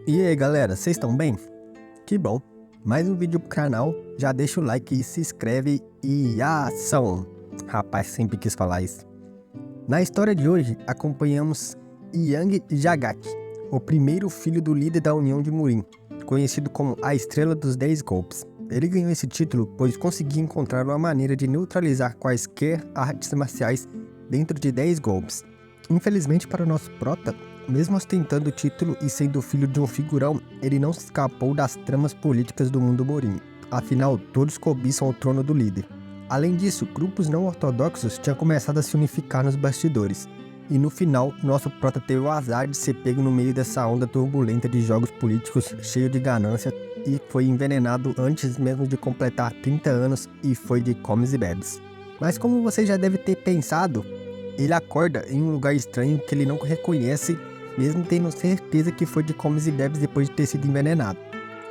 E aí galera, vocês estão bem? Que bom! Mais um vídeo pro canal, já deixa o like e se inscreve e ação! Rapaz, sempre quis falar isso. Na história de hoje, acompanhamos Yang Jagaki, o primeiro filho do líder da União de Murin, conhecido como a Estrela dos 10 Golpes. Ele ganhou esse título pois conseguia encontrar uma maneira de neutralizar quaisquer artes marciais dentro de 10 golpes. Infelizmente para o nosso prota, mesmo ostentando o título e sendo filho de um figurão, ele não se escapou das tramas políticas do mundo Murin. Afinal, todos cobiçam o trono do líder. Além disso, grupos não ortodoxos tinham começado a se unificar nos bastidores. E no final, nosso prota teve o azar de ser pego no meio dessa onda turbulenta de jogos políticos cheio de ganância e foi envenenado antes mesmo de completar 30 anos e foi de comes e bebes. Mas como você já deve ter pensado, ele acorda em um lugar estranho que ele não reconhece, mesmo tendo certeza que foi de comes e bebes depois de ter sido envenenado.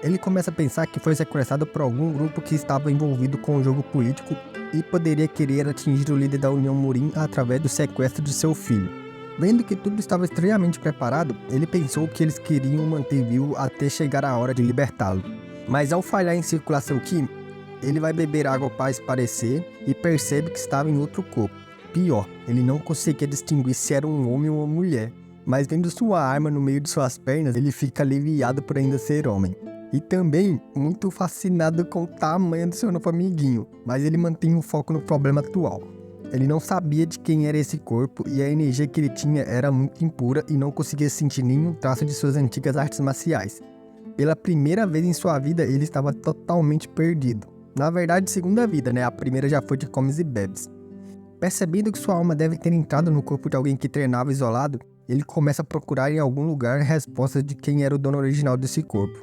Ele começa a pensar que foi sequestrado por algum grupo que estava envolvido com o jogo político e poderia querer atingir o líder da União Murin através do sequestro de seu filho. Vendo que tudo estava extremamente preparado, ele pensou que eles queriam manter vivo até chegar a hora de libertá-lo. Mas ao falhar em circulação Ki, ele vai beber água para esparecer e percebe que estava em outro corpo. Pior, ele não conseguia distinguir se era um homem ou uma mulher, mas vendo sua arma no meio de suas pernas, ele fica aliviado por ainda ser homem. E também muito fascinado com o tamanho do seu novo amiguinho, mas ele mantém o foco no problema atual. Ele não sabia de quem era esse corpo e a energia que ele tinha era muito impura e não conseguia sentir nenhum traço de suas antigas artes marciais. Pela primeira vez em sua vida, ele estava totalmente perdido. Na verdade, segunda vida, né? A primeira já foi de comes e bebes. Percebendo que sua alma deve ter entrado no corpo de alguém que treinava isolado, ele começa a procurar em algum lugar respostas de quem era o dono original desse corpo.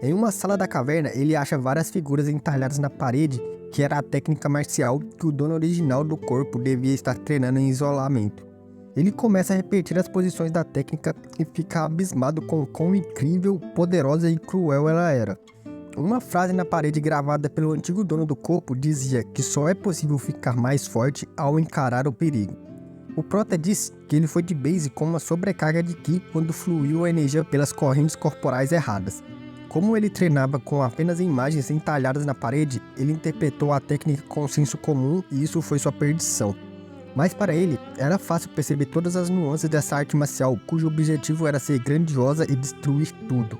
Em uma sala da caverna, ele acha várias figuras entalhadas na parede, que era a técnica marcial que o dono original do corpo devia estar treinando em isolamento. Ele começa a repetir as posições da técnica e fica abismado com o quão incrível, poderosa e cruel ela era. Uma frase na parede gravada pelo antigo dono do corpo dizia que só é possível ficar mais forte ao encarar o perigo. O prota disse que ele foi de base com uma sobrecarga de Ki quando fluiu a energia pelas correntes corporais erradas. Como ele treinava com apenas imagens entalhadas na parede, ele interpretou a técnica com senso comum e isso foi sua perdição. Mas para ele, era fácil perceber todas as nuances dessa arte marcial, cujo objetivo era ser grandiosa e destruir tudo.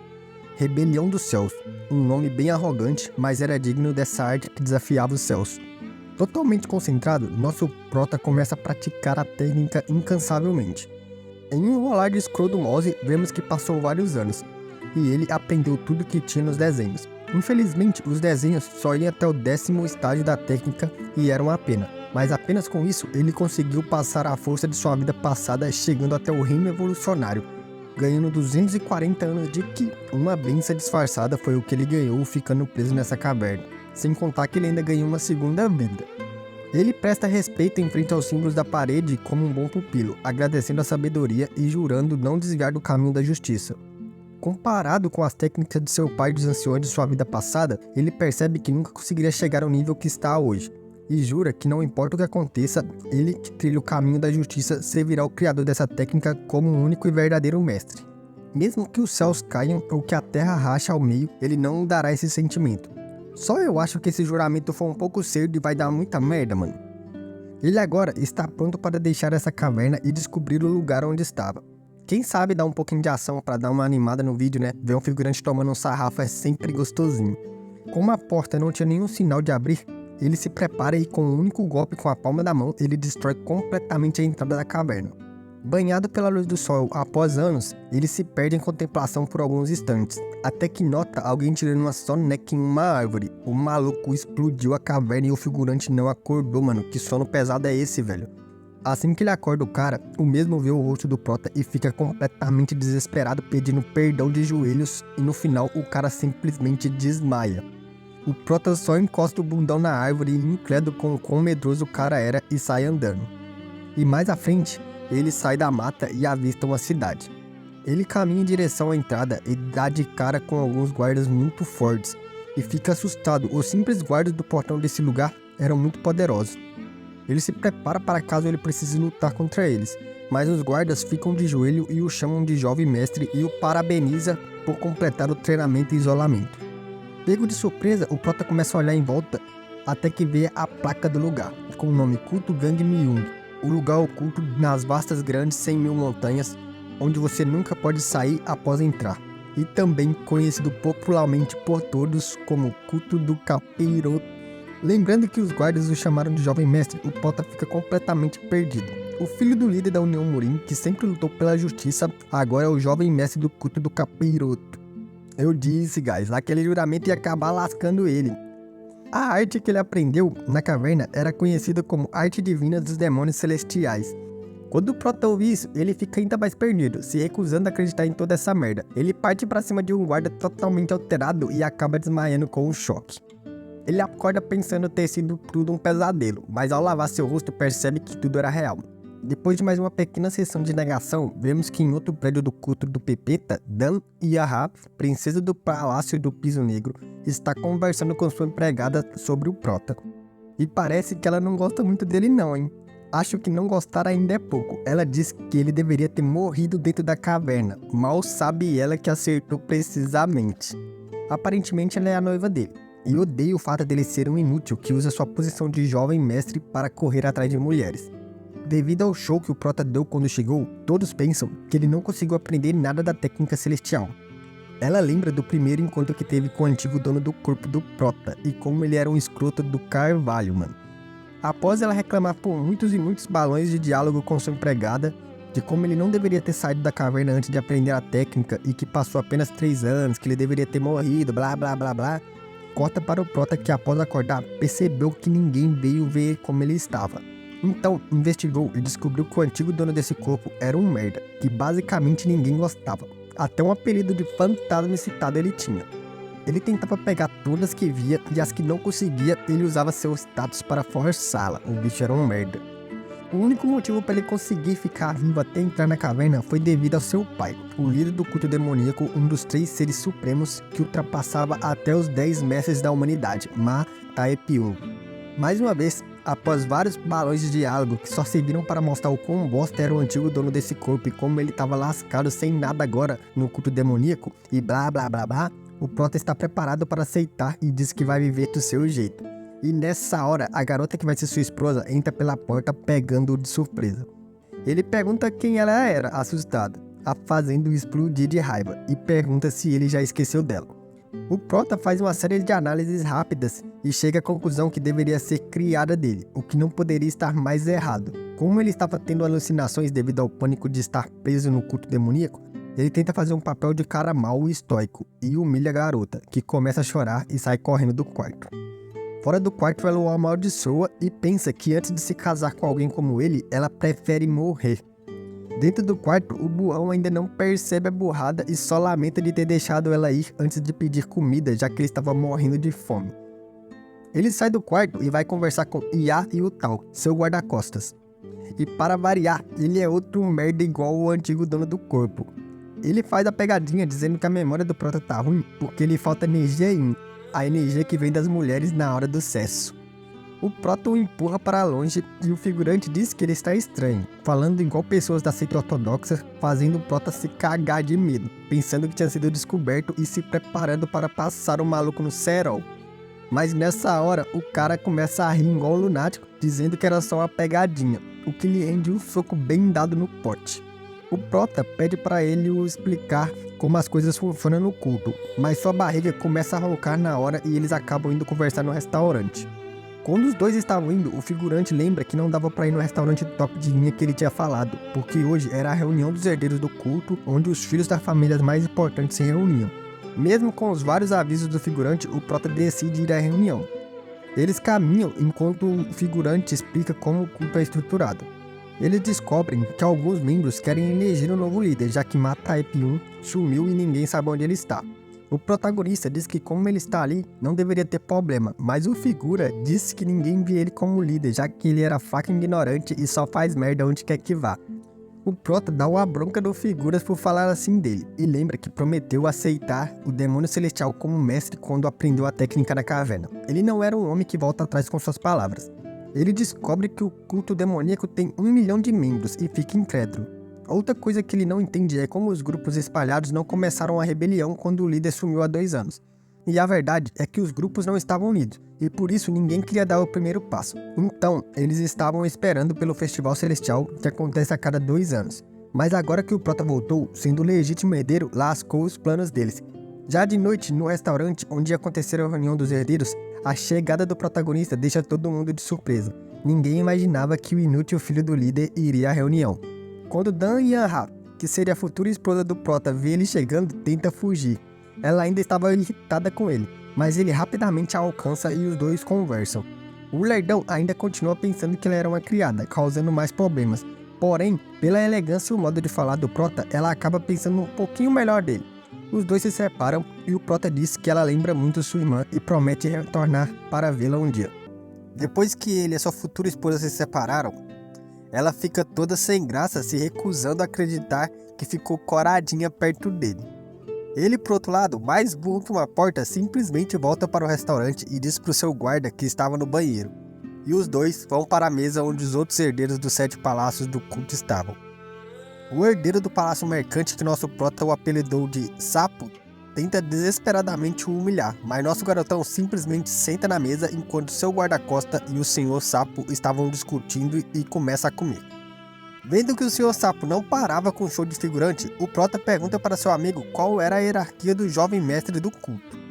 Rebelião dos Céus, um nome bem arrogante, mas era digno dessa arte que desafiava os céus. Totalmente concentrado, nosso prota começa a praticar a técnica incansavelmente. Em um rolar de scroll do mouse, vemos que passou vários anos, e ele aprendeu tudo que tinha nos desenhos. Infelizmente, os desenhos só iam até o 10º estágio da técnica e eram uma pena, mas apenas com isso ele conseguiu passar a força de sua vida passada chegando até o reino evolucionário, ganhando 240 anos de Ki. Uma benção disfarçada foi o que ele ganhou ficando preso nessa caverna, sem contar que ele ainda ganhou uma segunda vida. Ele presta respeito em frente aos símbolos da parede como um bom pupilo, agradecendo a sabedoria e jurando não desviar do caminho da justiça. Comparado com as técnicas de seu pai dos anciões de sua vida passada, ele percebe que nunca conseguiria chegar ao nível que está hoje, e jura que não importa o que aconteça, ele que trilha o caminho da justiça servirá o criador dessa técnica como um único e verdadeiro mestre. Mesmo que os céus caiam ou que a terra rache ao meio, ele não dará esse sentimento. Só eu acho que esse juramento foi um pouco cedo e vai dar muita merda, mano. Ele agora está pronto para deixar essa caverna e descobrir o lugar onde estava. Quem sabe dar um pouquinho de ação para dar uma animada no vídeo, né? Ver um figurante tomando um sarrafo é sempre gostosinho. Como a porta não tinha nenhum sinal de abrir, ele se prepara e com um único golpe com a palma da mão, ele destrói completamente a entrada da caverna. Banhado pela luz do sol após anos, ele se perde em contemplação por alguns instantes, até que nota alguém tirando uma soneca em uma árvore. O maluco explodiu a caverna e o figurante não acordou, mano. Que sono pesado é esse, velho? Assim que ele acorda o cara, o mesmo vê o rosto do prota e fica completamente desesperado pedindo perdão de joelhos e no final o cara simplesmente desmaia. O prota só encosta o bundão na árvore incrédulo com o quão medroso o cara era e sai andando. E mais à frente, ele sai da mata e avista uma cidade. Ele caminha em direção à entrada e dá de cara com alguns guardas muito fortes e fica assustado. Os simples guardas do portão desse lugar eram muito poderosos. Ele se prepara para caso ele precise lutar contra eles, mas os guardas ficam de joelho e o chamam de jovem mestre e o parabeniza por completar o treinamento e isolamento. Pego de surpresa, o prota começa a olhar em volta até que vê a placa do lugar, com o nome Culto Gang Myung, o lugar oculto nas vastas grandes 100.000 montanhas, onde você nunca pode sair após entrar, e também conhecido popularmente por todos como Culto do Capiroto. Lembrando que os guardas o chamaram de Jovem Mestre, o prota fica completamente perdido. O filho do líder da União Murim, que sempre lutou pela justiça, agora é o Jovem Mestre do Culto do Capiroto. Eu disse, guys, aquele juramento ia acabar lascando ele. A arte que ele aprendeu na caverna era conhecida como Arte Divina dos Demônios Celestiais. Quando o prota ouve isso, ele fica ainda mais perdido, se recusando a acreditar em toda essa merda. Ele parte pra cima de um guarda totalmente alterado e acaba desmaiando com um choque. Ele acorda pensando ter sido tudo um pesadelo, mas ao lavar seu rosto percebe que tudo era real. Depois de mais uma pequena sessão de negação, vemos que em outro prédio do culto do Pepeta, Dan Yaha, princesa do Palácio do Piso Negro, está conversando com sua empregada sobre o prota. E parece que ela não gosta muito dele não, hein? Acho que não gostar ainda é pouco. Ela diz que ele deveria ter morrido dentro da caverna. Mal sabe ela que acertou precisamente. Aparentemente ela é a noiva dele. E odeia o fato dele ser um inútil que usa sua posição de jovem mestre para correr atrás de mulheres. Devido ao show que o prota deu quando chegou, todos pensam que ele não conseguiu aprender nada da técnica celestial. Ela lembra do primeiro encontro que teve com o antigo dono do corpo do prota e como ele era um escroto do Carvalho, mano. Após ela reclamar por muitos e muitos balões de diálogo com sua empregada, de como ele não deveria ter saído da caverna antes de aprender a técnica e que passou apenas 3 anos, que ele deveria ter morrido, blá blá blá blá, corta para o prota que após acordar percebeu que ninguém veio ver como ele estava. Então investigou e descobriu que o antigo dono desse corpo era um merda, que basicamente ninguém gostava. Até um apelido de fantasma excitado ele tinha. Ele tentava pegar todas que via e as que não conseguia, ele usava seu status para forçá-la. O bicho era um merda. O único motivo para ele conseguir ficar vivo até entrar na caverna foi devido ao seu pai, o líder do culto demoníaco, um dos 3 seres supremos que ultrapassava até os 10 mestres da humanidade, Ma Taepium. Mais uma vez, após vários balões de diálogo que só serviram para mostrar o quão bosta era o antigo dono desse corpo e como ele estava lascado sem nada agora no culto demoníaco e blá blá blá blá, o prota está preparado para aceitar e diz que vai viver do seu jeito. E nessa hora, a garota que vai ser sua esposa entra pela porta pegando-o de surpresa. Ele pergunta quem ela era, assustado, a fazendo explodir de raiva, e pergunta se ele já esqueceu dela. O prota faz uma série de análises rápidas e chega à conclusão que deveria ser criada dele, o que não poderia estar mais errado. Como ele estava tendo alucinações devido ao pânico de estar preso no culto demoníaco, ele tenta fazer um papel de cara mau e estoico, e humilha a garota, que começa a chorar e sai correndo do quarto. Fora do quarto, ela o amaldiçoa e pensa que antes de se casar com alguém como ele, ela prefere morrer. Dentro do quarto, o Buão ainda não percebe a burrada e só lamenta de ter deixado ela ir antes de pedir comida, já que ele estava morrendo de fome. Ele sai do quarto e vai conversar com Ya e o Tal, seu guarda-costas. E para variar, ele é outro merda igual o antigo dono do corpo. Ele faz a pegadinha dizendo que a memória do prota tá ruim porque lhe falta energia Yin, a energia que vem das mulheres na hora do sexo. O prota o empurra para longe e o figurante diz que ele está estranho, falando igual pessoas da seita ortodoxa, fazendo o prota se cagar de medo, pensando que tinha sido descoberto e se preparando para passar o maluco no cerol. Mas nessa hora, o cara começa a rir igual um lunático, dizendo que era só uma pegadinha, o que lhe rende um soco bem dado no pote. O prota pede para ele o explicar como as coisas funcionam no culto, mas sua barriga começa a roncar na hora e eles acabam indo conversar no restaurante. Quando os dois estavam indo, o figurante lembra que não dava para ir no restaurante top de linha que ele tinha falado, porque hoje era a reunião dos herdeiros do culto, onde os filhos das famílias mais importantes se reuniam. Mesmo com os vários avisos do figurante, o prota decide ir à reunião. Eles caminham enquanto o figurante explica como o culto é estruturado. Eles descobrem que alguns membros querem eleger um novo líder, já que Ma Taepium sumiu e ninguém sabe onde ele está. O protagonista diz que como ele está ali, não deveria ter problema, mas o figura disse que ninguém vê ele como líder, já que ele era fucking ignorante e só faz merda onde quer que vá. O prota dá uma bronca do figuras por falar assim dele, e lembra que prometeu aceitar o demônio celestial como mestre quando aprendeu a técnica na caverna. Ele não era um homem que volta atrás com suas palavras. Ele descobre que o culto demoníaco tem 1 milhão de membros e fica incrédulo. Outra coisa que ele não entende é como os grupos espalhados não começaram a rebelião quando o líder sumiu há 2 anos. E a verdade é que os grupos não estavam unidos, e por isso ninguém queria dar o primeiro passo. Então, eles estavam esperando pelo Festival Celestial, que acontece a cada 2 anos. Mas agora que o Prota voltou, sendo o legítimo herdeiro, lascou os planos deles. Já de noite, no restaurante onde ia acontecer a reunião dos herdeiros, a chegada do protagonista deixa todo mundo de surpresa. Ninguém imaginava que o inútil filho do líder iria à reunião. Quando Dan Yanha, que seria a futura esposa do Prota, vê ele chegando, tenta fugir. Ela ainda estava irritada com ele, mas ele rapidamente a alcança e os dois conversam. O lerdão ainda continua pensando que ela era uma criada, causando mais problemas. Porém, pela elegância e o modo de falar do Prota, ela acaba pensando um pouquinho melhor dele. Os dois se separam e o Prota diz que ela lembra muito sua irmã e promete retornar para vê-la um dia. Depois que ele e sua futura esposa se separaram, ela fica toda sem graça, se recusando a acreditar que ficou coradinha perto dele. Ele, por outro lado, mais burro que uma porta, simplesmente volta para o restaurante e diz para o seu guarda que estava no banheiro. E os dois vão para a mesa onde os outros herdeiros dos 7 palácios do culto estavam. O herdeiro do palácio mercante, que nosso Prota o apelidou de Sapo, tenta desesperadamente o humilhar, mas nosso garotão simplesmente senta na mesa enquanto seu guarda-costa e o senhor Sapo estavam discutindo e começa a comer. Vendo que o senhor Sapo não parava com o show de figurante, o Prota pergunta para seu amigo qual era a hierarquia do jovem mestre do culto.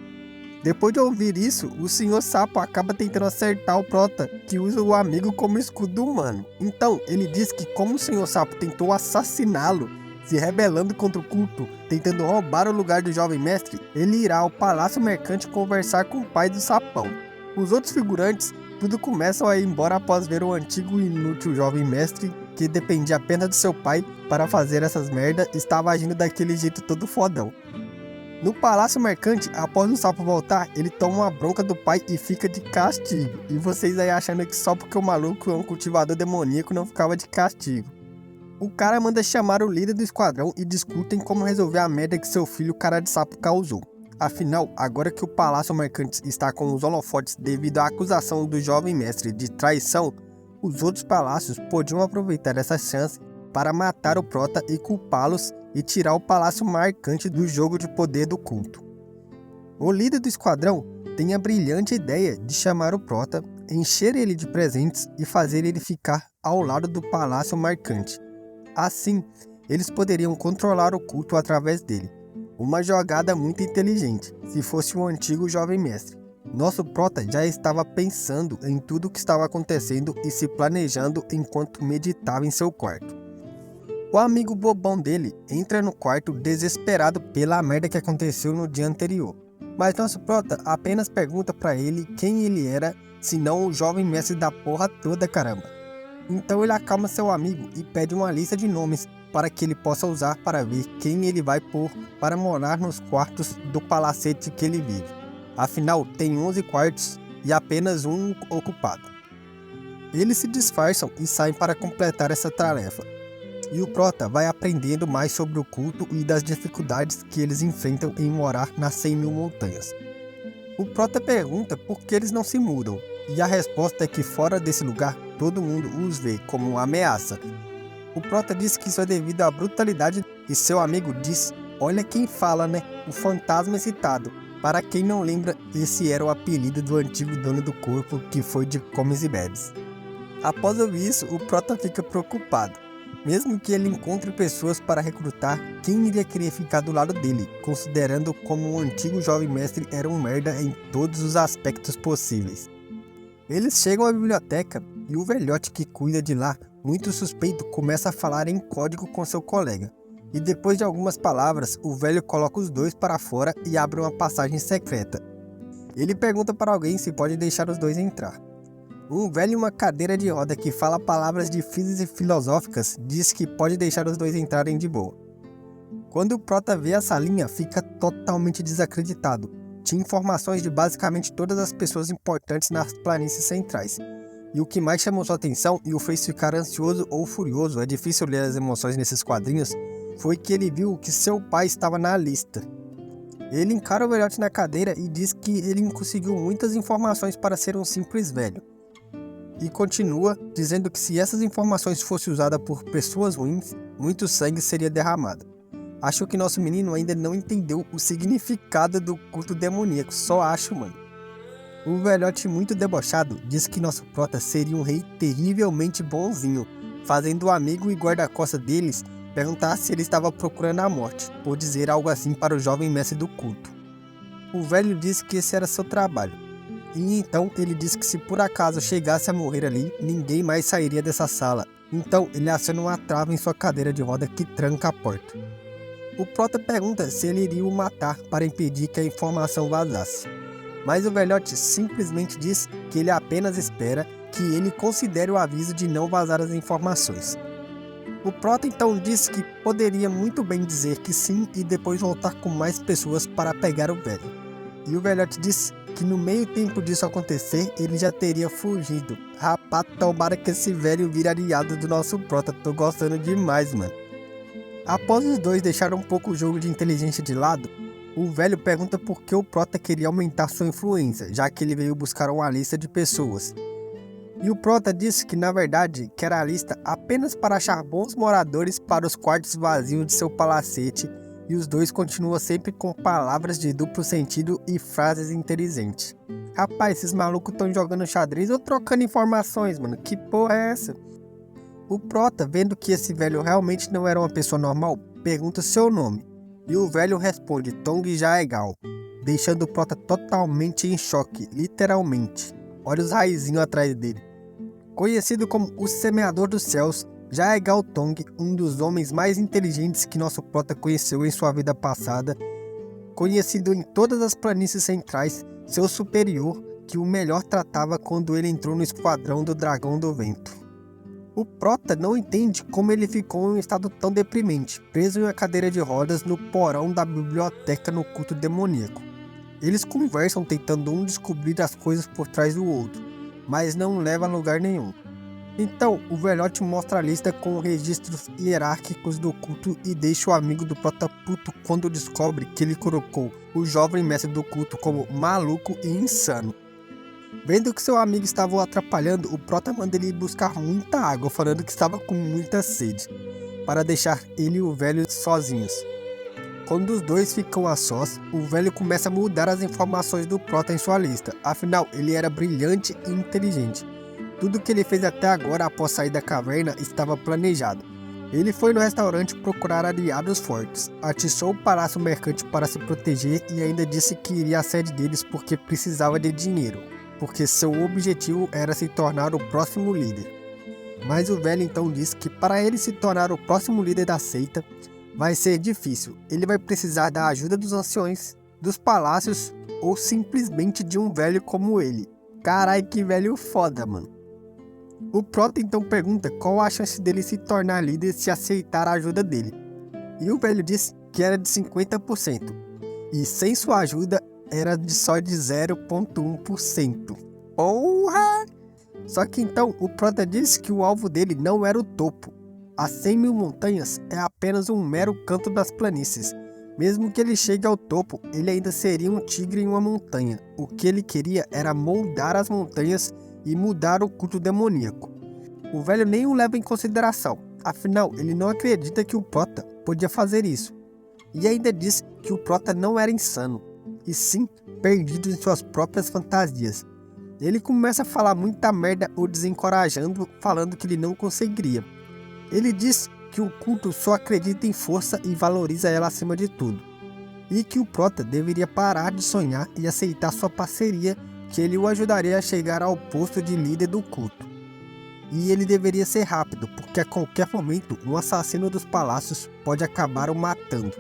Depois de ouvir isso, o senhor Sapo acaba tentando acertar o Prota, que usa o amigo como escudo humano. Então, ele diz que como o senhor Sapo tentou assassiná-lo, se rebelando contra o culto, tentando roubar o lugar do jovem mestre, ele irá ao palácio mercante conversar com o pai do Sapão. Os outros figurantes tudo começam a ir embora após ver o antigo e inútil jovem mestre, que dependia apenas do seu pai para fazer essas merdas, estava agindo daquele jeito todo fodão. No palácio mercante, após o Sapo voltar, ele toma uma bronca do pai e fica de castigo. E vocês aí achando que só porque o maluco é um cultivador demoníaco não ficava de castigo. O cara manda chamar o líder do esquadrão e discutem como resolver a merda que seu filho cara de sapo causou. Afinal, agora que o palácio mercante está com os holofotes devido à acusação do jovem mestre de traição, os outros palácios podiam aproveitar essa chance para matar o Prota e culpá-los e tirar o palácio mercante do jogo de poder do culto. O líder do esquadrão tem a brilhante ideia de chamar o Prota, encher ele de presentes e fazer ele ficar ao lado do palácio mercante. Assim, eles poderiam controlar o culto através dele. Uma jogada muito inteligente, se fosse um antigo jovem mestre. Nosso Prota já estava pensando em tudo o que estava acontecendo e se planejando enquanto meditava em seu quarto. O amigo bobão dele entra no quarto desesperado pela merda que aconteceu no dia anterior. Mas nosso Prota apenas pergunta para ele quem ele era, senão o jovem mestre da porra toda, caramba. Então ele acalma seu amigo e pede uma lista de nomes para que ele possa usar para ver quem ele vai pôr para morar nos quartos do palacete que ele vive. Afinal, tem 11 quartos e apenas um ocupado. Eles se disfarçam e saem para completar essa tarefa. E o Prota vai aprendendo mais sobre o culto e das dificuldades que eles enfrentam em morar nas 100.000 montanhas. O Prota pergunta por que eles não se mudam, e a resposta é que fora desse lugar todo mundo os vê como uma ameaça. O Prota diz que isso é devido à brutalidade e seu amigo diz: olha quem fala, né? O fantasma excitado. Para quem não lembra, esse era o apelido do antigo dono do corpo, que foi de Comes e Bebes. Após ouvir isso, o Prota fica preocupado. Mesmo que ele encontre pessoas para recrutar, quem iria querer ficar do lado dele, considerando como o antigo jovem mestre era um merda em todos os aspectos possíveis. Eles chegam à biblioteca e o velhote que cuida de lá, muito suspeito, começa a falar em código com seu colega. E depois de algumas palavras, o velho coloca os dois para fora e abre uma passagem secreta. Ele pergunta para alguém se pode deixar os dois entrar. Um velho em uma cadeira de roda que fala palavras difíceis e filosóficas diz que pode deixar os dois entrarem de boa. Quando o Prota vê a salinha, fica totalmente desacreditado. Tinha informações de basicamente todas as pessoas importantes nas planícies centrais. E o que mais chamou sua atenção e o fez ficar ansioso ou furioso, é difícil ler as emoções nesses quadrinhos, foi que ele viu que seu pai estava na lista. Ele encara o velhote na cadeira e diz que ele conseguiu muitas informações para ser um simples velho. E continua dizendo que se essas informações fossem usadas por pessoas ruins, muito sangue seria derramado. Acho que nosso menino ainda não entendeu o significado do culto demoníaco, só acho, mano. Um velhote muito debochado disse que nosso prota seria um rei terrivelmente bonzinho, fazendo o amigo e guarda-costas deles perguntar se ele estava procurando a morte, ou dizer algo assim para o jovem mestre do culto. O velho disse que esse era seu trabalho, e então ele disse que se por acaso chegasse a morrer ali, ninguém mais sairia dessa sala. Então ele aciona uma trava em sua cadeira de roda que tranca a porta. O prota pergunta se ele iria o matar para impedir que a informação vazasse. Mas o velhote simplesmente diz que ele apenas espera que ele considere o aviso de não vazar as informações. O prota então disse que poderia muito bem dizer que sim e depois voltar com mais pessoas para pegar o velho. E o velhote disse que no meio tempo disso acontecer, ele já teria fugido. Rapaz, tomara que esse velho vire aliado do nosso prota, tô gostando demais, mano. Após os dois deixarem um pouco o jogo de inteligência de lado, o velho pergunta por que o prota queria aumentar sua influência, já que ele veio buscar uma lista de pessoas. E o prota disse que na verdade quer a lista apenas para achar bons moradores para os quartos vazios de seu palacete, e os dois continuam sempre com palavras de duplo sentido e frases inteligentes. Rapaz, esses malucos estão jogando xadrez ou trocando informações, mano, que porra é essa? O prota, vendo que esse velho realmente não era uma pessoa normal, pergunta seu nome. E o velho responde Tong Jaegal, deixando o prota totalmente em choque, literalmente. Olha os raizinhos atrás dele. Conhecido como o Semeador dos Céus, Jaegal Tong, um dos homens mais inteligentes que nosso prota conheceu em sua vida passada, conhecido em todas as planícies centrais, seu superior, que o melhor tratava quando ele entrou no esquadrão do Dragão do Vento. O prota não entende como ele ficou em um estado tão deprimente, preso em uma cadeira de rodas no porão da biblioteca no culto demoníaco. Eles conversam tentando um descobrir as coisas por trás do outro, mas não leva a lugar nenhum. Então, o velhote mostra a lista com registros hierárquicos do culto e deixa o amigo do prota puto quando descobre que ele colocou o jovem mestre do culto como maluco e insano. Vendo que seu amigo estava o atrapalhando, o prota manda ele ir buscar muita água, falando que estava com muita sede, para deixar ele e o velho sozinhos. Quando os dois ficam a sós, o velho começa a mudar as informações do prota em sua lista, afinal ele era brilhante e inteligente. Tudo que ele fez até agora após sair da caverna estava planejado. Ele foi no restaurante procurar aliados fortes, atiçou o palácio mercante para se proteger e ainda disse que iria à sede deles porque precisava de dinheiro, porque seu objetivo era se tornar o próximo líder. Mas o velho então disse que para ele se tornar o próximo líder da seita, vai ser difícil. Ele vai precisar da ajuda dos anciões, dos palácios ou simplesmente de um velho como ele. Carai, que velho foda, mano. O prota então pergunta qual a chance dele se tornar líder se aceitar a ajuda dele. E o velho diz que era de 50%. E sem sua ajuda era só de 0,1%. Porra! Só que então o prota disse que o alvo dele não era o topo. As 100 mil montanhas é apenas um mero canto das planícies. Mesmo que ele chegue ao topo, ele ainda seria um tigre em uma montanha. O que ele queria era moldar as montanhas e mudar o culto demoníaco. O velho nem o leva em consideração, afinal ele não acredita que o prota podia fazer isso. E ainda diz que o prota não era insano, e sim perdido em suas próprias fantasias. Ele começa a falar muita merda o desencorajando, falando que ele não conseguiria. Ele diz que o culto só acredita em força e valoriza ela acima de tudo. E que o prota deveria parar de sonhar e aceitar sua parceria, que ele o ajudaria a chegar ao posto de líder do culto. E ele deveria ser rápido, porque a qualquer momento um assassino dos palácios pode acabar o matando.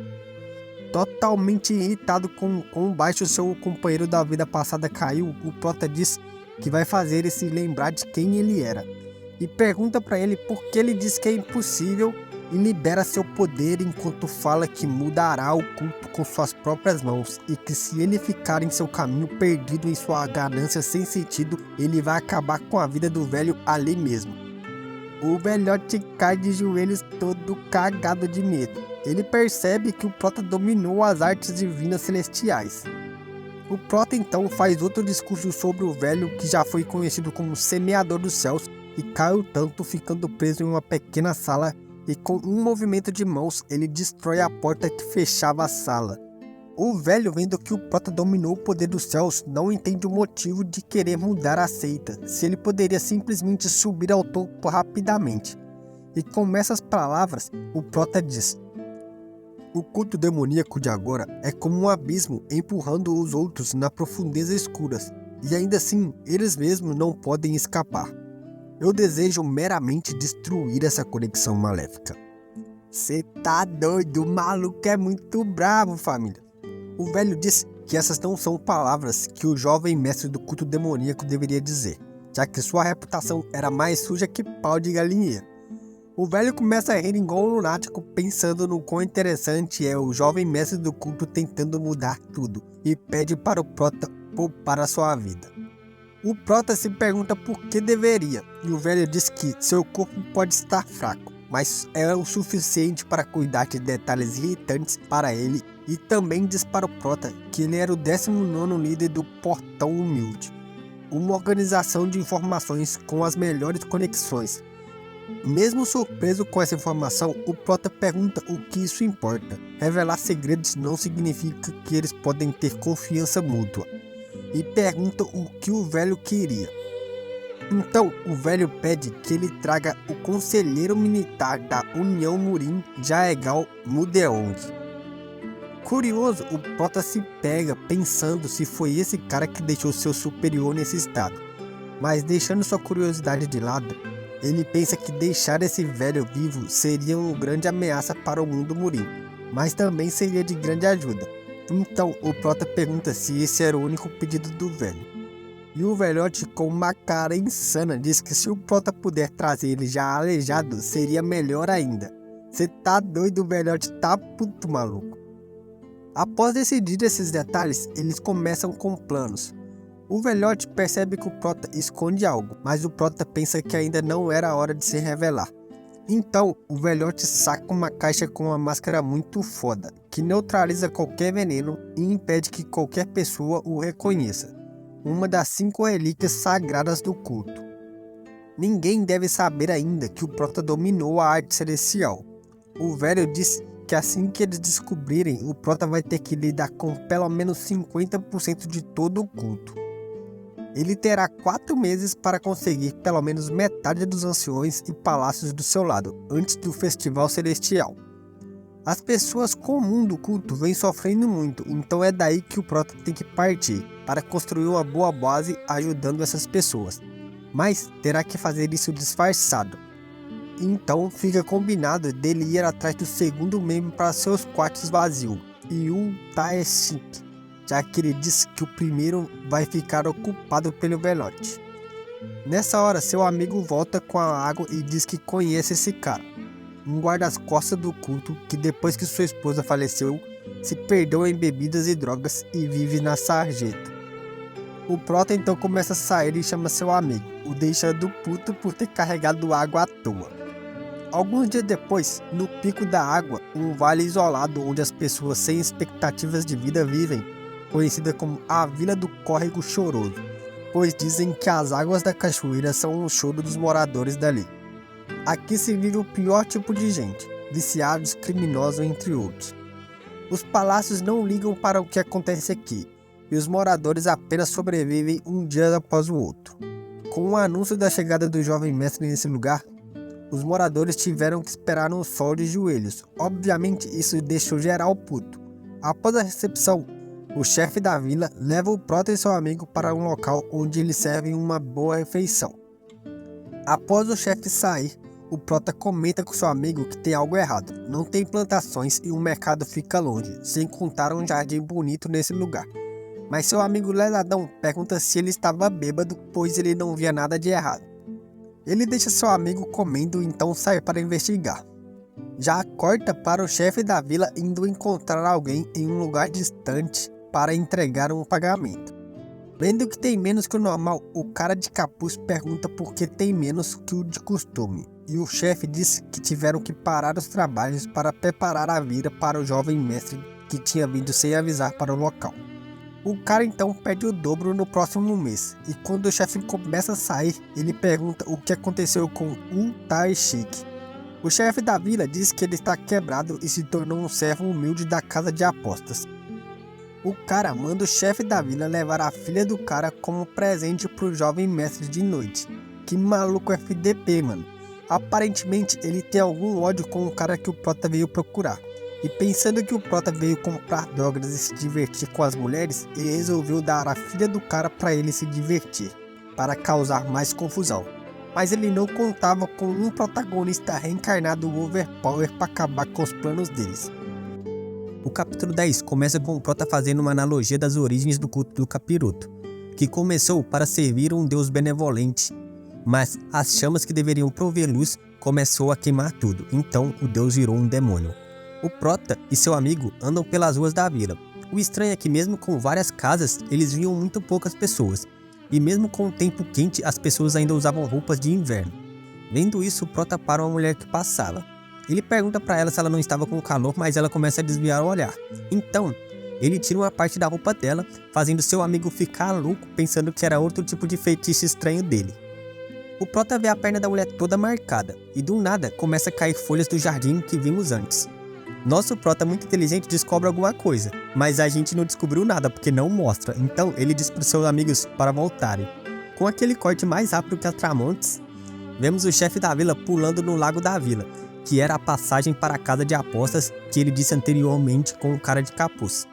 Totalmente irritado com quão baixo seu companheiro da vida passada caiu, o prota diz que vai fazer ele se lembrar de quem ele era. E pergunta para ele por que ele diz que é impossível e libera seu poder enquanto fala que mudará o culto com suas próprias mãos e que se ele ficar em seu caminho perdido em sua ganância sem sentido, ele vai acabar com a vida do velho ali mesmo. O velhote cai de joelhos todo cagado de medo. Ele percebe que o prota dominou as artes divinas celestiais. O prota então faz outro discurso sobre o velho que já foi conhecido como Semeador dos Céus e cai o tanto ficando preso em uma pequena sala e com um movimento de mãos ele destrói a porta que fechava a sala. O velho, vendo que o Prota dominou o poder dos céus, não entende o motivo de querer mudar a seita, se ele poderia simplesmente subir ao topo rapidamente. E com essas palavras, o Prota diz: o culto demoníaco de agora é como um abismo empurrando os outros na profundezas escuras, e ainda assim eles mesmos não podem escapar. Eu desejo meramente destruir essa conexão maléfica. Cê tá doido, o maluco é muito bravo, família. O velho disse que essas não são palavras que o jovem mestre do culto demoníaco deveria dizer, já que sua reputação era mais suja que pau de galinheiro. O velho começa a rir igual um lunático, pensando no quão interessante é o jovem mestre do culto tentando mudar tudo, e pede para o Prota poupar a sua vida. O Prota se pergunta por que deveria, e o velho diz que seu corpo pode estar fraco, mas é o suficiente para cuidar de detalhes irritantes para ele, e também diz para o Prota que ele era o 19º líder do Portão Humilde, uma organização de informações com as melhores conexões. Mesmo surpreso com essa informação, o Prota pergunta o que isso importa. Revelar segredos não significa que eles podem ter confiança mútua, e pergunta o que o velho queria. Então o velho pede que ele traga o conselheiro militar da União Murim, Jaegal Mudeong. Curioso, o Prota se pega pensando se foi esse cara que deixou seu superior nesse estado, mas deixando sua curiosidade de lado, ele pensa que deixar esse velho vivo seria uma grande ameaça para o mundo Murim, mas também seria de grande ajuda. Então o Prota pergunta se esse era o único pedido do velho. E o velhote, com uma cara insana, diz que se o Prota puder trazer ele já aleijado, seria melhor ainda. Cê tá doido, o velhote tá puto maluco. Após decidir esses detalhes, eles começam com planos. O velhote percebe que o Prota esconde algo, mas o Prota pensa que ainda não era a hora de se revelar. Então, o velhote saca uma caixa com uma máscara muito foda, que neutraliza qualquer veneno e impede que qualquer pessoa o reconheça. Uma das 5 relíquias sagradas do culto. Ninguém deve saber ainda que o Prota dominou a arte celestial. O velho diz que assim que eles descobrirem, o Prota vai ter que lidar com pelo menos 50% de todo o culto. Ele terá 4 meses para conseguir pelo menos metade dos anciões e palácios do seu lado, antes do festival celestial. As pessoas comuns do culto vêm sofrendo muito, então é daí que o Prota tem que partir, para construir uma boa base ajudando essas pessoas. Mas terá que fazer isso disfarçado. Então fica combinado dele ir atrás do segundo membro para seus quartos vazios, Yu Taeshik, já que ele diz que o primeiro vai ficar ocupado pelo velhote. Nessa hora, seu amigo volta com a água e diz que conhece esse cara, um guarda-costas do culto que depois que sua esposa faleceu, se perdeu em bebidas e drogas e vive na sarjeta. O Prota então começa a sair e chama seu amigo, o deixando puto por ter carregado água à toa. Alguns dias depois, no pico da água, um vale isolado onde as pessoas sem expectativas de vida vivem, conhecida como a Vila do Córrego Choroso, pois dizem que as águas da cachoeira são o choro dos moradores dali. Aqui se vive o pior tipo de gente, viciados, criminosos, entre outros. Os palácios não ligam para o que acontece aqui, e os moradores apenas sobrevivem um dia após o outro. Com o anúncio da chegada do jovem mestre nesse lugar, os moradores tiveram que esperar no sol de joelhos. Obviamente isso deixou geral puto. Após a recepção, o chefe da vila leva o Prota e seu amigo para um local onde eles servem uma boa refeição. Após o chefe sair, o Prota comenta com seu amigo que tem algo errado. Não tem plantações e o mercado fica longe, sem contar um jardim bonito nesse lugar. Mas seu amigo lesadão pergunta se ele estava bêbado, pois ele não via nada de errado. Ele deixa seu amigo comendo e então sai para investigar. Já corta para o chefe da vila indo encontrar alguém em um lugar distante para entregar um pagamento. Vendo que tem menos que o normal, o cara de capuz pergunta por que tem menos que o de costume. E o chefe diz que tiveram que parar os trabalhos para preparar a vida para o jovem mestre que tinha vindo sem avisar para o local. O cara então pede o dobro no próximo mês, e quando o chefe começa a sair, ele pergunta o que aconteceu com Taeshik. O chefe da vila diz que ele está quebrado e se tornou um servo humilde da casa de apostas. O cara manda o chefe da vila levar a filha do cara como presente pro jovem mestre de noite. Que maluco FDP, mano. Aparentemente ele tem algum ódio com o cara que o Prota veio procurar. E pensando que o Prota veio comprar drogas e se divertir com as mulheres, ele resolveu dar a filha do cara para ele se divertir, para causar mais confusão. Mas ele não contava com um protagonista reencarnado overpower para acabar com os planos deles. O capítulo 10 começa com o Prota fazendo uma analogia das origens do culto do capiroto, que começou para servir um deus benevolente, mas as chamas que deveriam prover luz começou a queimar tudo, então o deus virou um demônio. O Prota e seu amigo andam pelas ruas da vila. O estranho é que mesmo com várias casas, eles viam muito poucas pessoas, e mesmo com o tempo quente, as pessoas ainda usavam roupas de inverno. Vendo isso, o Prota para uma mulher que passava. Ele pergunta para ela se ela não estava com calor, mas ela começa a desviar o olhar. Então, ele tira uma parte da roupa dela, fazendo seu amigo ficar louco, pensando que era outro tipo de feitiço estranho dele. O Prota vê a perna da mulher toda marcada, e do nada começa a cair folhas do jardim que vimos antes. Nosso Prota muito inteligente descobre alguma coisa, mas a gente não descobriu nada porque não mostra, então ele diz para os seus amigos para voltarem. Com aquele corte mais rápido que a Tramontes, vemos o chefe da vila pulando no lago da vila, que era a passagem para a casa de apostas que ele disse anteriormente com o cara de capuz.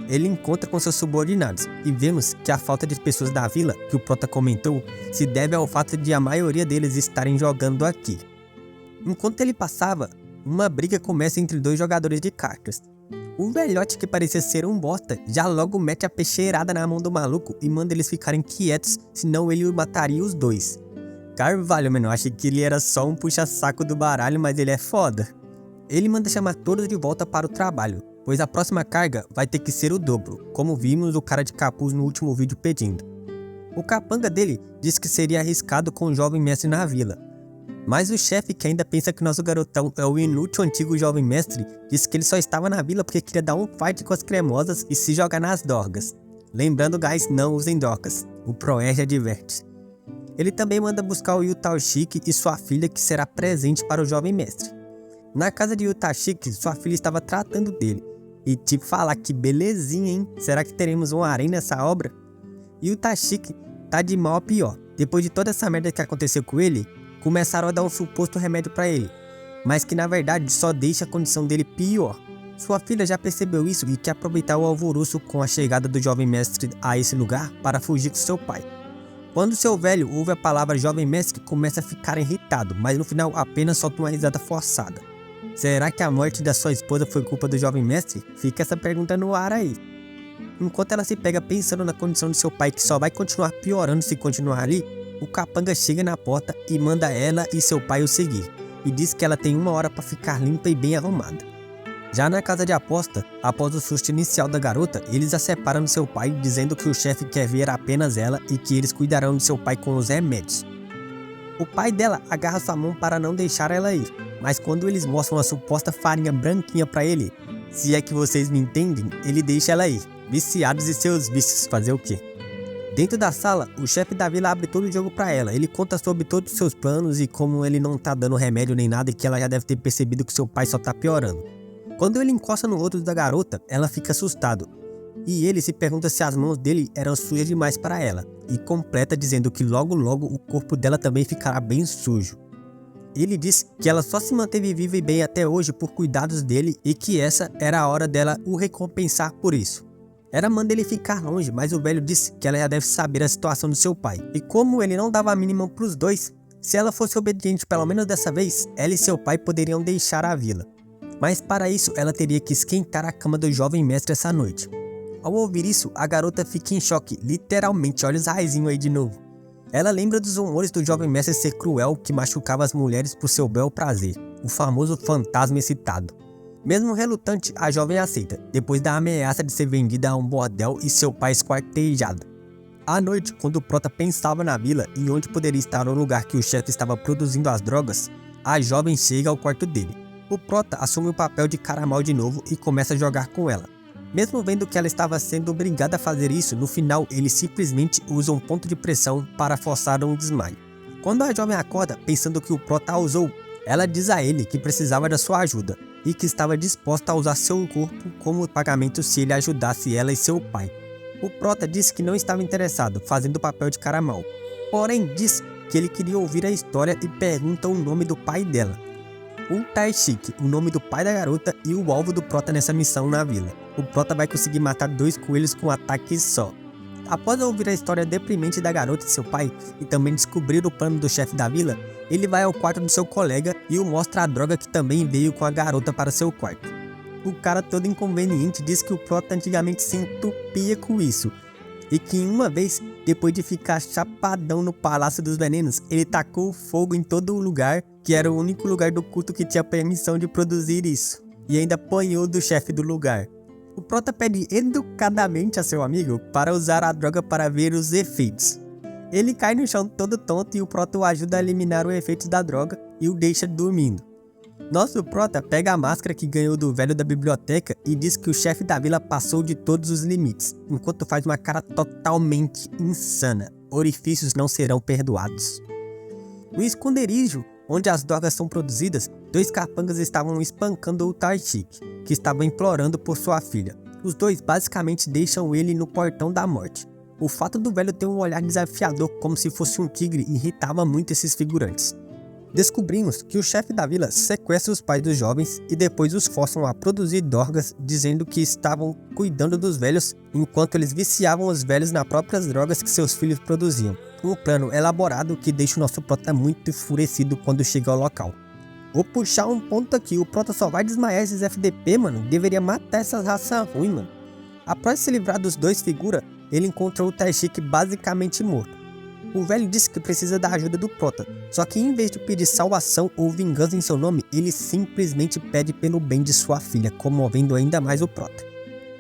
Ele encontra com seus subordinados e vemos que a falta de pessoas da vila, que o Prota comentou, se deve ao fato de a maioria deles estarem jogando aqui. Enquanto ele passava, uma briga começa entre dois jogadores de cartas. O velhote, que parecia ser um bosta, já logo mete a peixeirada na mão do maluco e manda eles ficarem quietos, senão ele mataria os dois. Carvalho, mano, eu achei que ele era só um puxa-saco do baralho, mas ele é foda. Ele manda chamar todos de volta para o trabalho, pois a próxima carga vai ter que ser o dobro, como vimos o cara de capuz no último vídeo pedindo. O capanga dele diz que seria arriscado com o jovem mestre na vila, mas o chefe, que ainda pensa que nosso garotão é o inútil antigo jovem mestre, disse que ele só estava na vila porque queria dar um fight com as cremosas e se jogar nas drogas. Lembrando, guys, não usem drogas, o Proerd adverte. Ele também manda buscar o Yutashiki e sua filha, que será presente para o jovem mestre. Na casa de Yutashiki, sua filha estava tratando dele. E tipo, falar que belezinha, hein? Será que teremos um harém nessa obra? Yutashiki tá de mal a pior. Depois de toda essa merda que aconteceu com ele, começaram a dar um suposto remédio para ele, mas que na verdade só deixa a condição dele pior. Sua filha já percebeu isso e quer aproveitar o alvoroço com a chegada do jovem mestre a esse lugar para fugir com seu pai. Quando seu velho ouve a palavra jovem mestre, começa a ficar irritado, mas no final apenas solta uma risada forçada. Será que a morte da sua esposa foi culpa do jovem mestre? Fica essa pergunta no ar aí. Enquanto ela se pega pensando na condição de seu pai, que só vai continuar piorando se continuar ali, o capanga chega na porta e manda ela e seu pai o seguir, e diz que ela tem 1 hora para ficar limpa e bem arrumada. Já na casa de aposta, após o susto inicial da garota, eles a separam do seu pai, dizendo que o chefe quer ver apenas ela e que eles cuidarão de seu pai com os remédios. O pai dela agarra sua mão para não deixar ela ir, mas quando eles mostram a suposta farinha branquinha para ele, se é que vocês me entendem, ele deixa ela ir. Viciados e seus vícios, fazer o quê? Dentro da sala, o chefe da vila abre todo o jogo pra ela. Ele conta sobre todos os seus planos e como ele não tá dando remédio nem nada e que ela já deve ter percebido que seu pai só tá piorando. Quando ele encosta no rosto da garota, ela fica assustado. E ele se pergunta se as mãos dele eram sujas demais para ela. E completa dizendo que logo logo o corpo dela também ficará bem sujo. Ele diz que ela só se manteve viva e bem até hoje por cuidados dele e que essa era a hora dela o recompensar por isso. Ela manda ele ficar longe, mas o velho disse que ela já deve saber a situação do seu pai. E como ele não dava a mínima pros dois, se ela fosse obediente pelo menos dessa vez, ela e seu pai poderiam deixar a vila. Mas para isso, ela teria que esquentar a cama do jovem mestre essa noite. Ao ouvir isso, a garota fica em choque, literalmente, olha os raizinhos aí de novo. Ela lembra dos rumores do jovem mestre ser cruel que machucava as mulheres por seu bel prazer, o famoso fantasma excitado. Mesmo relutante, a jovem aceita, depois da ameaça de ser vendida a um bordel e seu pai esquartejado. À noite, quando o Prota pensava na vila e onde poderia estar o lugar que o chefe estava produzindo as drogas, a jovem chega ao quarto dele. O Prota assume o papel de cara mal de novo e começa a jogar com ela. Mesmo vendo que ela estava sendo obrigada a fazer isso, no final ele simplesmente usa um ponto de pressão para forçar um desmaio. Quando a jovem acorda, pensando que o Prota a usou, Ela diz a ele que precisava da sua ajuda e que estava disposta a usar seu corpo como pagamento se ele ajudasse ela e seu pai. O prota disse que não estava interessado, fazendo o papel de cara mau. Porém, diz que ele queria ouvir a história e pergunta o nome do pai dela. O Taishik, o nome do pai da garota e o alvo do prota nessa missão na vila. O prota vai conseguir matar 2 coelhos com um ataque só. Após ouvir a história deprimente da garota e seu pai, e também descobrir o plano do chefe da vila, ele vai ao quarto do seu colega e o mostra a droga que também veio com a garota para seu quarto. O cara todo inconveniente diz que o prota antigamente se entupia com isso, e que uma vez, depois de ficar chapadão no Palácio dos Venenos, ele tacou fogo em todo o lugar, que era o único lugar do culto que tinha permissão de produzir isso, e ainda apanhou do chefe do lugar. O prota pede educadamente a seu amigo para usar a droga para ver os efeitos. Ele cai no chão todo tonto e o prota o ajuda a eliminar os efeitos da droga e o deixa dormindo. Nosso prota pega a máscara que ganhou do velho da biblioteca e diz que o chefe da vila passou de todos os limites, enquanto faz uma cara totalmente insana. Orifícios não serão perdoados. No esconderijo, onde as drogas são produzidas, 2 capangas estavam espancando o Taishik, que estava implorando por sua filha. Os 2 basicamente deixam ele no portão da morte. O fato do velho ter um olhar desafiador como se fosse um tigre irritava muito esses figurantes. Descobrimos que o chefe da vila sequestra os pais dos jovens e depois os forçam a produzir drogas, dizendo que estavam cuidando dos velhos enquanto eles viciavam os velhos nas próprias drogas que seus filhos produziam. Um plano elaborado que deixa o nosso prota muito enfurecido quando chega ao local. Vou puxar um ponto aqui, o prota só vai desmaiar esses FDP, mano. Deveria matar essas raças ruins, mano. Após se livrar dos 2 figuras, ele encontrou o Taishik basicamente morto. O velho disse que precisa da ajuda do prota, só que em vez de pedir salvação ou vingança em seu nome, ele simplesmente pede pelo bem de sua filha, comovendo ainda mais o prota.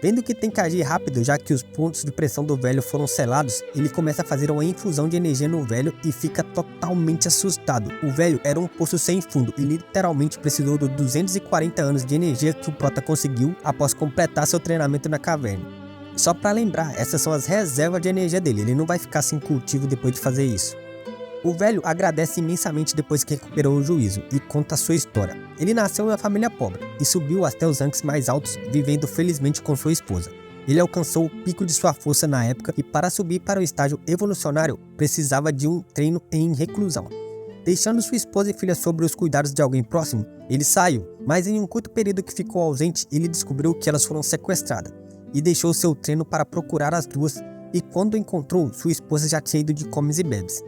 Vendo que tem que agir rápido, já que os pontos de pressão do velho foram selados, ele começa a fazer uma infusão de energia no velho e fica totalmente assustado. O velho era um poço sem fundo e literalmente precisou dos 240 anos de energia que o prota conseguiu após completar seu treinamento na caverna. Só pra lembrar, essas são as reservas de energia dele, ele não vai ficar sem cultivo depois de fazer isso. O velho agradece imensamente depois que recuperou o juízo e conta a sua história. Ele nasceu em uma família pobre e subiu até os ranks mais altos, vivendo felizmente com sua esposa. Ele alcançou o pico de sua força na época e para subir para o estágio evolucionário, precisava de um treino em reclusão. Deixando sua esposa e filha sob os cuidados de alguém próximo, ele saiu, mas em um curto período que ficou ausente, ele descobriu que elas foram sequestradas e deixou seu treino para procurar as 2, e quando encontrou, sua esposa já tinha ido de comes e bebes.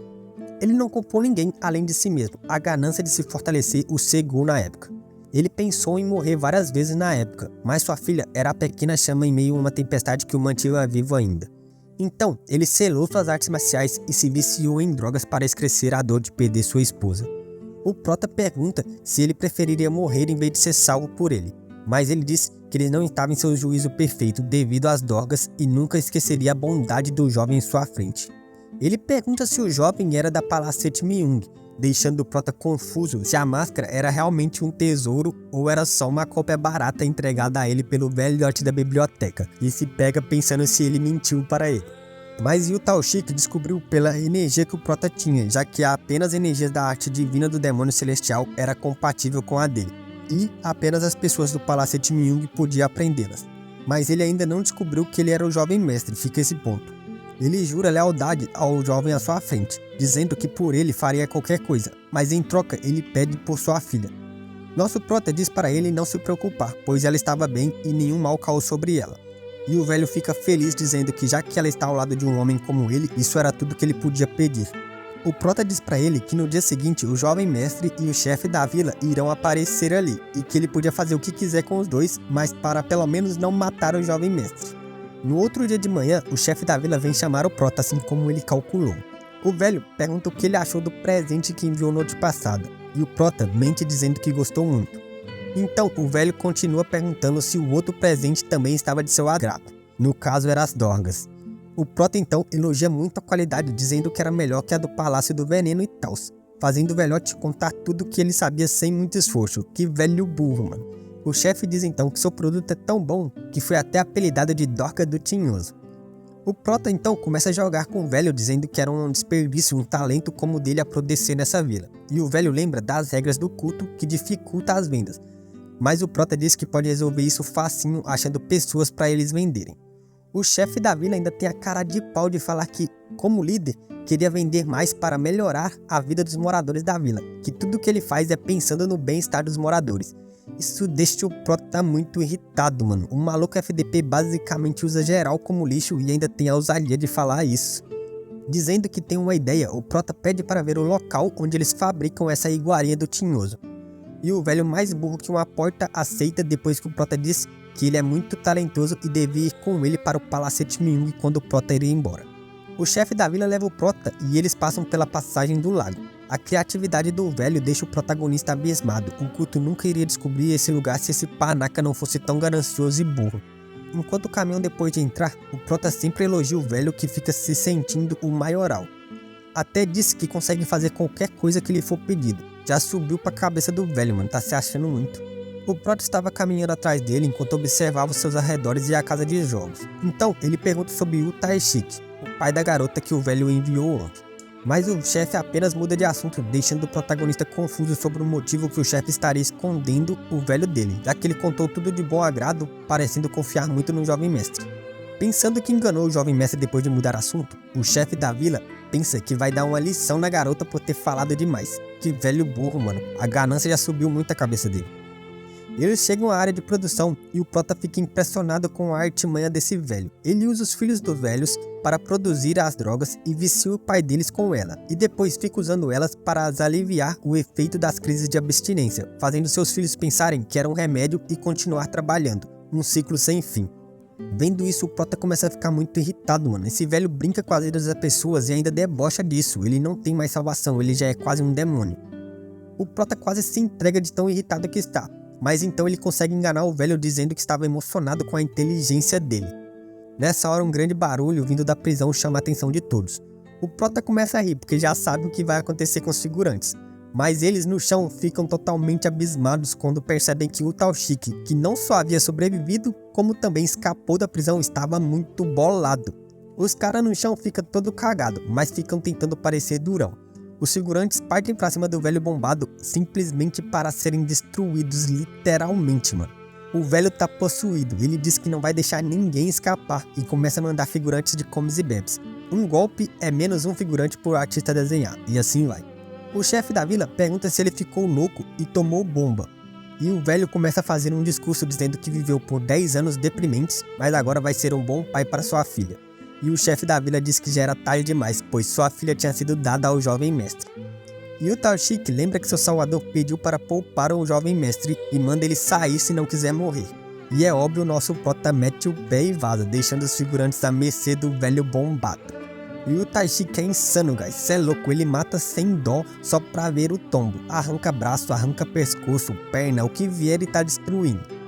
Ele não culpou ninguém além de si mesmo, a ganância de se fortalecer o cegou na época. Ele pensou em morrer várias vezes na época, mas sua filha era a pequena chama em meio a uma tempestade que o mantinha vivo ainda. Então, ele selou suas artes marciais e se viciou em drogas para esquecer a dor de perder sua esposa. O prota pergunta se ele preferiria morrer em vez de ser salvo por ele, mas ele diz que ele não estava em seu juízo perfeito devido às drogas e nunca esqueceria a bondade do jovem em sua frente. Ele pergunta se o jovem era da Palacete Myung, deixando o prota confuso se a máscara era realmente um tesouro ou era só uma cópia barata entregada a ele pelo velhote da biblioteca, e se pega pensando se ele mentiu para ele. Mas o Taishik descobriu pela energia que o prota tinha, já que apenas a energia da arte divina do demônio celestial era compatível com a dele, e apenas as pessoas do Palacete Myung podiam aprendê-las. Mas ele ainda não descobriu que ele era o jovem mestre, fica esse ponto. Ele jura lealdade ao jovem à sua frente, dizendo que por ele faria qualquer coisa, mas em troca ele pede por sua filha. Nosso prota diz para ele não se preocupar, pois ela estava bem e nenhum mal caiu sobre ela. E o velho fica feliz dizendo que já que ela está ao lado de um homem como ele, isso era tudo que ele podia pedir. O prota diz para ele que no dia seguinte o jovem mestre e o chefe da vila irão aparecer ali, e que ele podia fazer o que quiser com os 2, mas para pelo menos não matar o jovem mestre. No outro dia de manhã, o chefe da vila vem chamar o prota assim como ele calculou. O velho pergunta o que ele achou do presente que enviou noite passada, e o prota mente dizendo que gostou muito. Então o velho continua perguntando se o outro presente também estava de seu agrado. No caso eram as drogas. O prota então elogia muito a qualidade, dizendo que era melhor que a do Palácio do Veneno e tals, fazendo o velhote contar tudo que ele sabia sem muito esforço. Que velho burro, mano. O chefe diz então que seu produto é tão bom que foi até apelidado de Dorga do Tinhoso. O Prota então começa a jogar com o velho, dizendo que era um desperdício um talento como o dele apodrecer nessa vila. E o velho lembra das regras do culto que dificulta as vendas. Mas o Prota diz que pode resolver isso facinho achando pessoas para eles venderem. O chefe da vila ainda tem a cara de pau de falar que, como líder, queria vender mais para melhorar a vida dos moradores da vila, que tudo que ele faz é pensando no bem-estar dos moradores. Isso deixa o Prota muito irritado, mano. O maluco FDP basicamente usa geral como lixo e ainda tem a ousadia de falar isso. Dizendo que tem uma ideia, o Prota pede para ver o local onde eles fabricam essa iguaria do Tinhoso. E o velho mais burro que uma porta aceita depois que o Prota diz que ele é muito talentoso e devia ir com ele para o Palacete Miung quando o Prota iria embora. O chefe da vila leva o Prota e eles passam pela passagem do lago. A criatividade do velho deixa o protagonista abismado. O culto nunca iria descobrir esse lugar se esse panaca não fosse tão ganancioso e burro. Enquanto caminham depois de entrar, o Prota sempre elogia o velho que fica se sentindo o maioral. Até disse que consegue fazer qualquer coisa que lhe for pedido. Já subiu pra cabeça do velho, mano, tá se achando muito. O Prota estava caminhando atrás dele enquanto observava os seus arredores e a casa de jogos. Então, ele pergunta sobre o Taishiki, o pai da garota que o velho enviou ontem. Mas o chefe apenas muda de assunto, deixando o protagonista confuso sobre o motivo que o chefe estaria escondendo o velho dele, já que ele contou tudo de bom agrado, parecendo confiar muito no jovem mestre. Pensando que enganou o jovem mestre depois de mudar assunto, o chefe da vila pensa que vai dar uma lição na garota por ter falado demais. Que velho burro, mano, a ganância já subiu muito a cabeça dele. Eles chegam à área de produção e o Prota fica impressionado com a artimanha desse velho. Ele usa os filhos dos velhos para produzir as drogas e vicia o pai deles com ela, e depois fica usando elas para aliviar o efeito das crises de abstinência, fazendo seus filhos pensarem que era um remédio e continuar trabalhando, um ciclo sem fim. Vendo isso, o Prota começa a ficar muito irritado, mano. Esse velho brinca com as vidas das pessoas e ainda debocha disso. Ele não tem mais salvação, ele já é quase um demônio. O Prota quase se entrega de tão irritado que está. Mas então ele consegue enganar o velho dizendo que estava emocionado com a inteligência dele. Nessa hora um grande barulho vindo da prisão chama a atenção de todos. O Prota começa a rir porque já sabe o que vai acontecer com os figurantes. Mas eles no chão ficam totalmente abismados quando percebem que o Taishiki, que não só havia sobrevivido, como também escapou da prisão, estava muito bolado. Os caras no chão ficam todo cagado, mas ficam tentando parecer durão. Os figurantes partem pra cima do velho bombado simplesmente para serem destruídos literalmente, mano. O velho tá possuído, ele diz que não vai deixar ninguém escapar e começa a mandar figurantes de comes e bebes. Um golpe é menos um figurante por artista desenhar, e assim vai. O chefe da vila pergunta se ele ficou louco e tomou bomba. E o velho começa a fazer um discurso dizendo que viveu por 10 anos deprimentes, mas agora vai ser um bom pai para sua filha. E o chefe da vila diz que já era tarde demais, pois sua filha tinha sido dada ao jovem mestre. E o Taishiki lembra que seu salvador pediu para poupar o jovem mestre e manda ele sair se não quiser morrer. E é óbvio, o nosso Prota mete o pé e vaza, deixando os figurantes à mercê do velho bombado. E o Taishiki é insano, guys, cê é louco, ele mata sem dó só pra ver o tombo. Arranca braço, arranca pescoço, perna, o que vier e tá destruindo.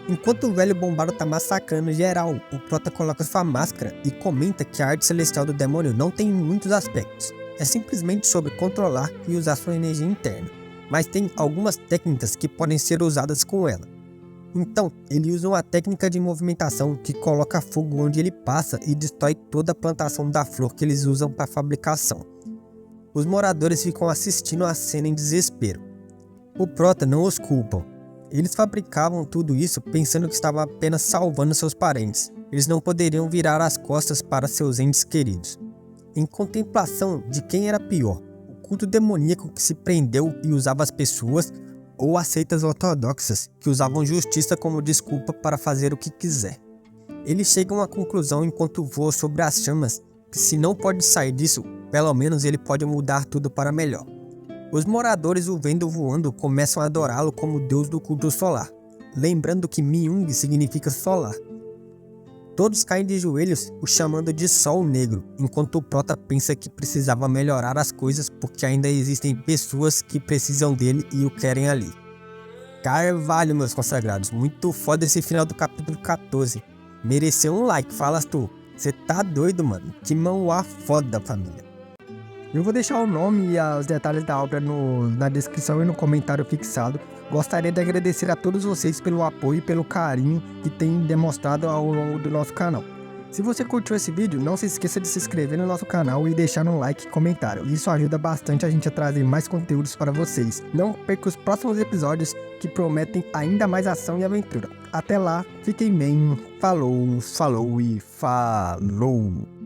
Enquanto o velho bombado tá massacrando geral, o Prota coloca sua máscara e comenta que a arte celestial do demônio não tem muitos aspectos. É simplesmente sobre controlar e usar sua energia interna, mas tem algumas técnicas que podem ser usadas com ela. Então, ele usa uma técnica de movimentação que coloca fogo onde ele passa e destrói toda a plantação da flor que eles usam para fabricação. Os moradores ficam assistindo a cena em desespero. O Prota não os culpa. Eles fabricavam tudo isso pensando que estava apenas salvando seus parentes. Eles não poderiam virar as costas para seus entes queridos. Em contemplação de quem era pior, o culto demoníaco que se prendeu e usava as pessoas, ou as seitas ortodoxas que usavam justiça como desculpa para fazer o que quiser. Eles chegam à conclusão enquanto voam sobre as chamas que se não pode sair disso, pelo menos ele pode mudar tudo para melhor. Os moradores o vendo voando começam a adorá-lo como deus do culto solar, lembrando que Miung significa solar. Todos caem de joelhos o chamando de Sol Negro, enquanto o Prota pensa que precisava melhorar as coisas porque ainda existem pessoas que precisam dele e o querem ali. Carvalho, meus consagrados, muito foda esse final do capítulo 14. Mereceu um like, falas tu. Cê tá doido, mano. Que manhwa foda, família. Eu vou deixar o nome e os detalhes da obra na descrição e no comentário fixado. Gostaria de agradecer a todos vocês pelo apoio e pelo carinho que têm demonstrado ao longo do nosso canal. Se você curtiu esse vídeo, não se esqueça de se inscrever no nosso canal e deixar um like e comentário. Isso ajuda bastante a gente a trazer mais conteúdos para vocês. Não perca os próximos episódios que prometem ainda mais ação e aventura. Até lá, fiquem bem, falou e falou!